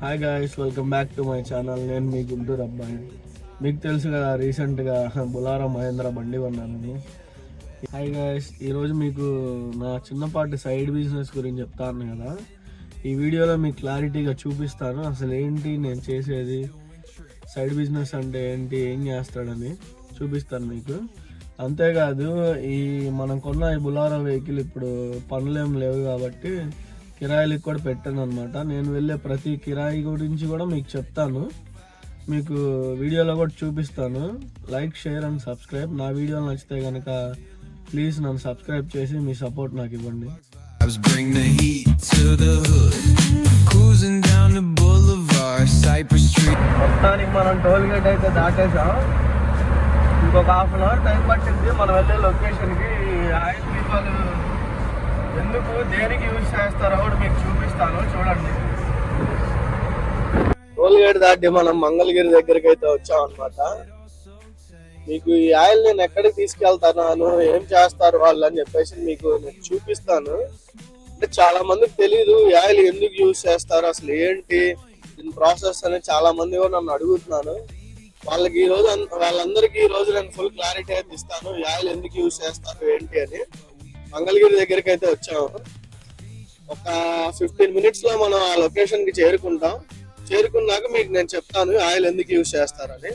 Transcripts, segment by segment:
Hi guys, welcome back to my channel. నేను మీ గుంటూరు అబ్బాయి. మీకు తెలుసు కదా, రీసెంట్గా బులారా మహేంద్ర బండి కొన్నానని. హాయ్ గాయ్స్, ఈరోజు మీకు నా చిన్నపాటి సైడ్ బిజినెస్ గురించి చెప్తాను కదా. ఈ వీడియోలో మీకు క్లారిటీగా చూపిస్తాను అసలు ఏంటి నేను చేసేది, సైడ్ బిజినెస్ అంటే ఏంటి, ఏం చేస్తాడని చూపిస్తాను మీకు. అంతేకాదు, ఈ మనం కొన్న ఈ బులారా వెహికల్ ఇప్పుడు పనులేం లేవు కాబట్టి కిరాయిలకు కూడా పెట్టాను అనమాట. నేను వెళ్ళే ప్రతి కిరాయి గురించి కూడా మీకు చెప్తాను, మీకు వీడియోలో కూడా చూపిస్తాను. Like, share and subscribe. నా వీడియోలు నచ్చితే కనుక ప్లీజ్ నన్ను సబ్స్క్రైబ్ చేసి మీ సపోర్ట్ నాకు ఇవ్వండి. మొత్తానికి మనం టోల్ గేట్ అయితే దాటేసాం. ఇంకొక హాఫ్ అన్ అవర్ టైం పట్టింది మనం వెళ్ళే లొకేషన్కి. ఆయిల్ పీపాలు ఎందుకు, దేనికి యూజ్ చేస్తారో కూడా మీకు చూపిస్తాను, చూడండి. టోల్ గేట్ దాటి మనం మంగళగిరి దగ్గరికి అయితే వచ్చాం అనమాట. మీకు ఈ ఆయిల్ నేను ఎక్కడికి తీసుకెళ్తాను, ఏం చేస్తారు వాళ్ళు అని చెప్పేసి మీకు నేను చూపిస్తాను. అంటే చాలా మందికి తెలీదు ఈ ఆయిల్ ఎందుకు యూజ్ చేస్తారు, అసలు ఏంటి దీని ప్రాసెస్ అని చాలా మంది కూడా నన్ను అడుగుతున్నాను. వాళ్ళకి వాళ్ళందరికీ ఈ రోజు నేను ఫుల్ క్లారిటీ అయితే ఇస్తాను, ఈ ఆయిల్ ఎందుకు యూజ్ చేస్తారు ఏంటి అని. మంగళగిరి దగ్గరికి అయితే వచ్చాము. ఒక 15 minutes లో మనం ఆ లొకేషన్ కి చేరుకుంటాం. చేరుకున్నాక మీకు నేను చెప్తాను ఆయిల్ ఎందుకు యూజ్ చేస్తారని.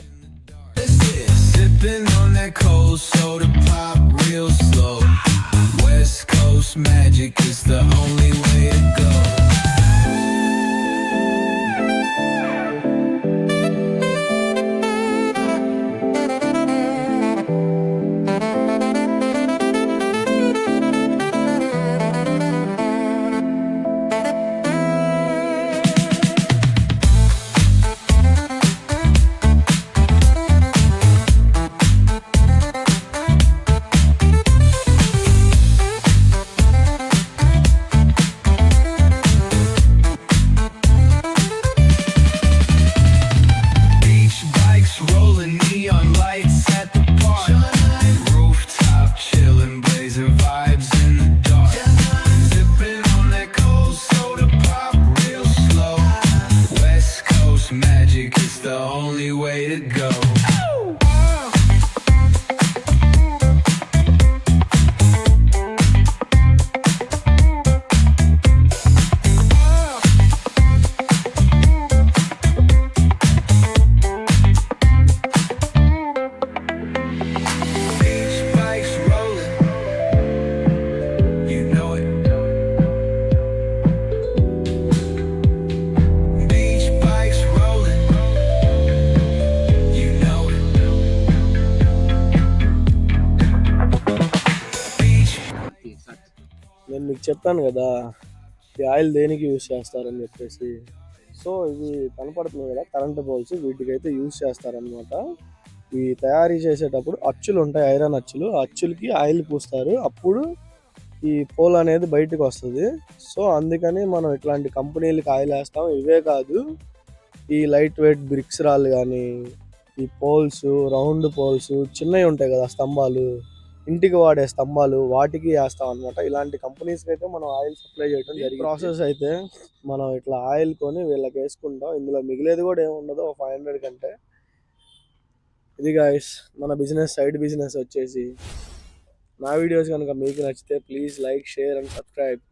నేను మీకు చెప్పాను కదా ఈ ఆయిల్ దేనికి యూజ్ చేస్తారని చెప్పేసి. సో ఇవి కనపడుతున్నాయి కదా కరెంటు పోల్స్, వీటికైతే యూజ్ చేస్తారనమాట. ఇవి తయారీ చేసేటప్పుడు అచ్చులు ఉంటాయి, ఐరన్ అచ్చులు. ఆ అచ్చులకి ఆయిల్ పూస్తారు, అప్పుడు ఈ పోల్ అనేది బయటకు వస్తుంది. సో అందుకని మనం ఇట్లాంటి కంపెనీలకి ఆయిల్ వేస్తాం. ఇవే కాదు, ఈ లైట్ వెయిట్ బ్రిక్స్ రాళ్ళు కానీ, ఈ పోల్స్, రౌండ్ పోల్స్, చిన్నవి ఉంటాయి కదా స్తంభాలు, ఇంటికి వాడే స్తంభాలు, వాటికి వేస్తాం అనమాట. ఇలాంటి కంపెనీస్కి అయితే మనం ఆయిల్ సప్లై చేయడం జరిగింది. ప్రాసెస్ అయితే మనం ఇట్లా ఆయిల్ కొని వీళ్ళకి వేసుకుంటాం. ఇందులో మిగిలేది కూడా ఏముండదు, 500 కంటే. ఇది గాయ్స్ మన బిజినెస్, సైడ్ బిజినెస్ వచ్చేసి. నా వీడియోస్ కనుక మీకు నచ్చితే please like, share and subscribe.